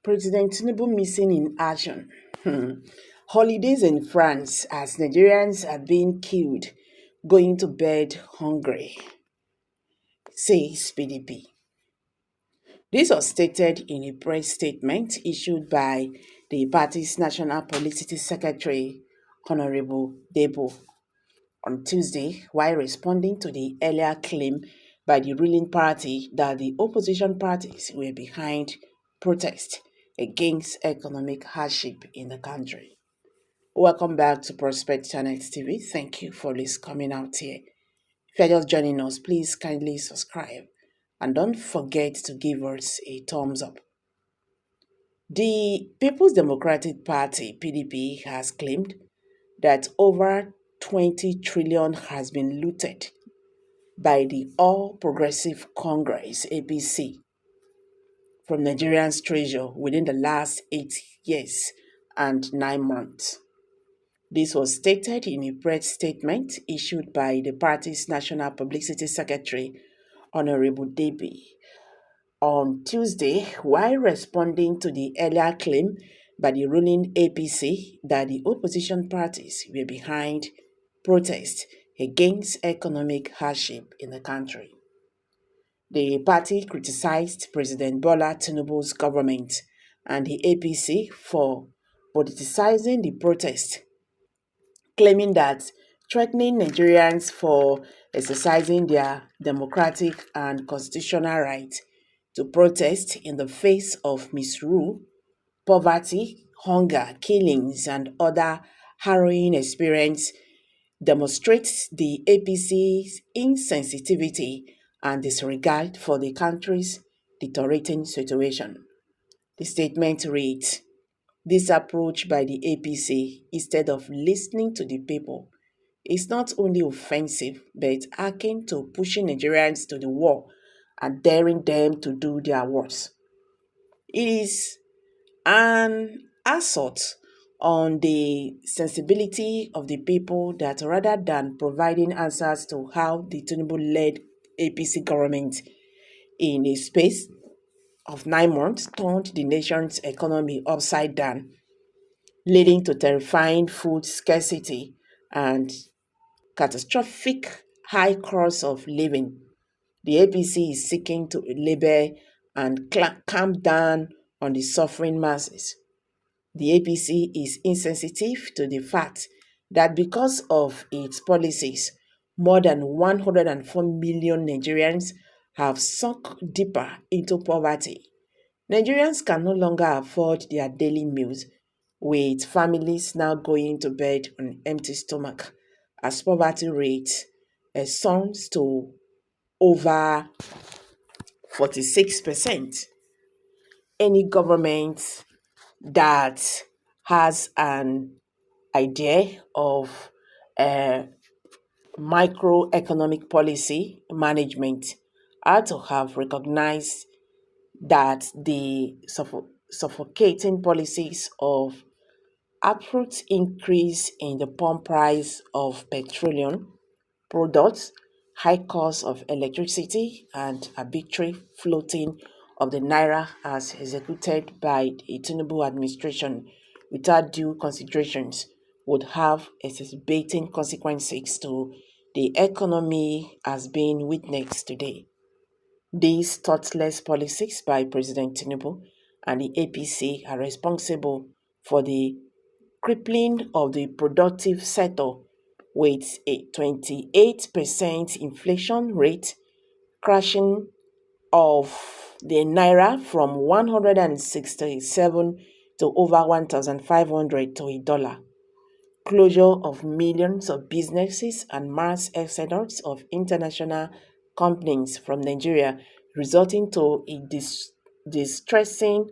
President Tinubu missing in action. Holidays in France as Nigerians are being killed, going to bed hungry, says PDP. This was stated in a press statement issued by the party's National Publicity Secretary, Honorable Debo, on Tuesday while responding to the earlier claim by the ruling party that the opposition parties were behind protests against economic hardship in the country. Welcome back to Prospect Channel TV. Thank you for this coming out here. If you're just joining us, please kindly subscribe and don't forget to give us a thumbs up. The People's Democratic Party (PDP) has claimed that over 20 trillion has been looted by the All Progressive Congress (APC) from Nigeria's treasure within the last 8 years and 9 months. This was stated in a press statement issued by the party's National Publicity Secretary, Honorable Debi, on Tuesday while responding to the earlier claim by the ruling APC that the opposition parties were behind protests against economic hardship in the country. The party criticized President Bola Tinubu's government and the APC for politicizing the protest, claiming that threatening Nigerians for exercising their democratic and constitutional right to protest in the face of misrule, poverty, hunger, killings, and other harrowing experience demonstrates the APC's insensitivity and disregard for the country's deteriorating situation. The statement reads, "This approach by the APC, instead of listening to the people, is not only offensive but akin to pushing Nigerians to the wall and daring them to do their worst. It is an assault on the sensibility of the people that rather than providing answers to how the Tinubu-led APC government in a space of 9 months turned the nation's economy upside down, leading to terrifying food scarcity and catastrophic high cost of living. The APC is seeking to label and clamp down on the suffering masses. The APC is insensitive to the fact that because of its policies, more than 104 million Nigerians have sunk deeper into poverty. Nigerians can no longer afford their daily meals, with families now going to bed on empty stomach as poverty rate soars to over 46%. Any government that has an idea of uh, microeconomic policy management are to have recognized that the suffocating policies of abrupt increase in the pump price of petroleum products, high cost of electricity, and arbitrary floating of the naira as executed by the Tinubu administration without due considerations would have exacerbating consequences to the economy as being witnessed today. These thoughtless policies by President Tinubu and the APC are responsible for the crippling of the productive sector with a 28% inflation rate, crashing of the naira from 167 to over 1,500 to a dollar, closure of millions of businesses and mass exodus of international companies from Nigeria, resulting to a distressing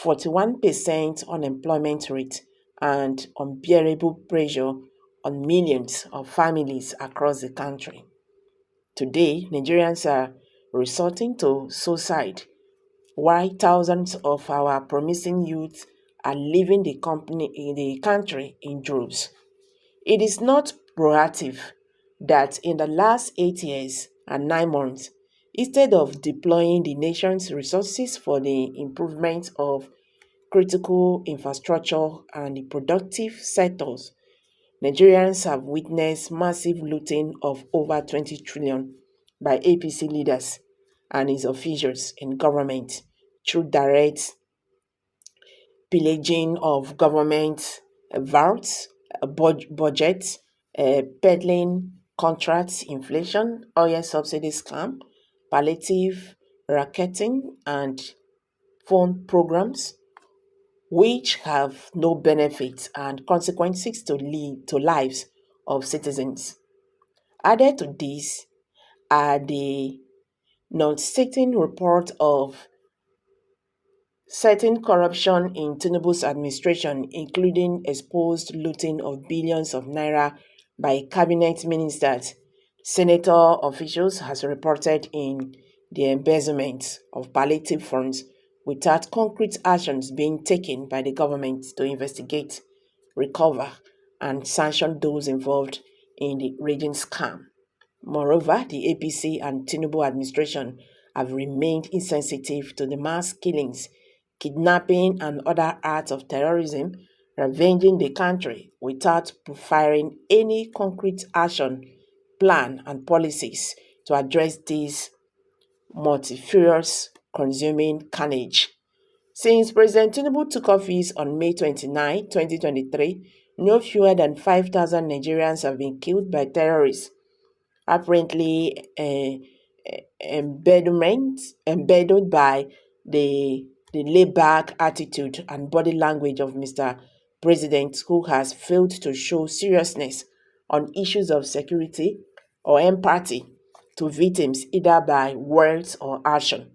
41% unemployment rate and unbearable pressure on millions of families across the country. Today, Nigerians are resorting to suicide, while thousands of our promising youth are leaving the country in droves. It is not proactive that in the last 8 years and 9 months, instead of deploying the nation's resources for the improvement of critical infrastructure, and the productive sectors, Nigerians have witnessed massive looting of over 20 trillion by APC leaders and its officials in government through direct pillaging of government vaults, budgets, peddling contracts, inflation, oil subsidy scam, palliative racketing, and phone programs, which have no benefits and consequences to lives of citizens. Added to this are the non-stating report of certain corruption in Tinubu's administration, including exposed looting of billions of naira by cabinet ministers, senator officials, has reported in the embezzlement of palliative funds without concrete actions being taken by the government to investigate, recover, and sanction those involved in the raging scam. Moreover, the APC and Tinubu administration have remained insensitive to the mass killings, kidnapping, and other acts of terrorism ravaging the country without providing any concrete action, plan, and policies to address this multifarious consuming carnage. Since President Tinubu took office on May 29, 2023, no fewer than 5,000 Nigerians have been killed by terrorists, apparently embedded by the laid-back attitude and body language of Mr. President, who has failed to show seriousness on issues of security or empathy to victims either by words or action.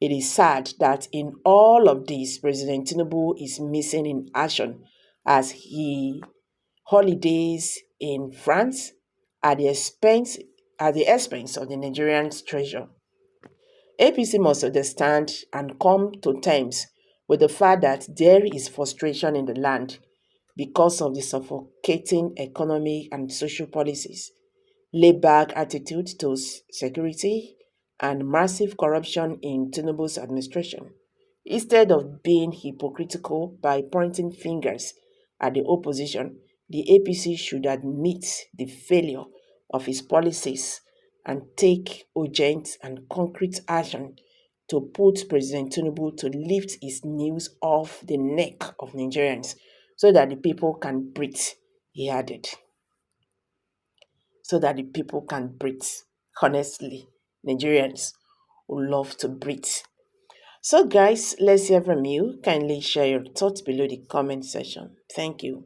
It is sad that in all of this, President Tinubu is missing in action as he holidays in France at the expense of the Nigerian treasure. APC must understand and come to terms with the fact that there is frustration in the land because of the suffocating economic and social policies, laid-back attitude to security, and massive corruption in Tinubu's administration. Instead of being hypocritical by pointing fingers at the opposition, the APC should admit the failure of its policies and take urgent and concrete action to put President Tinubu to lift his news off the neck of Nigerians so that the people can breathe, he added. So that the people can breathe. Honestly, Nigerians would love to breathe. So guys, let's hear from you. Kindly share your thoughts below the comment section. Thank you.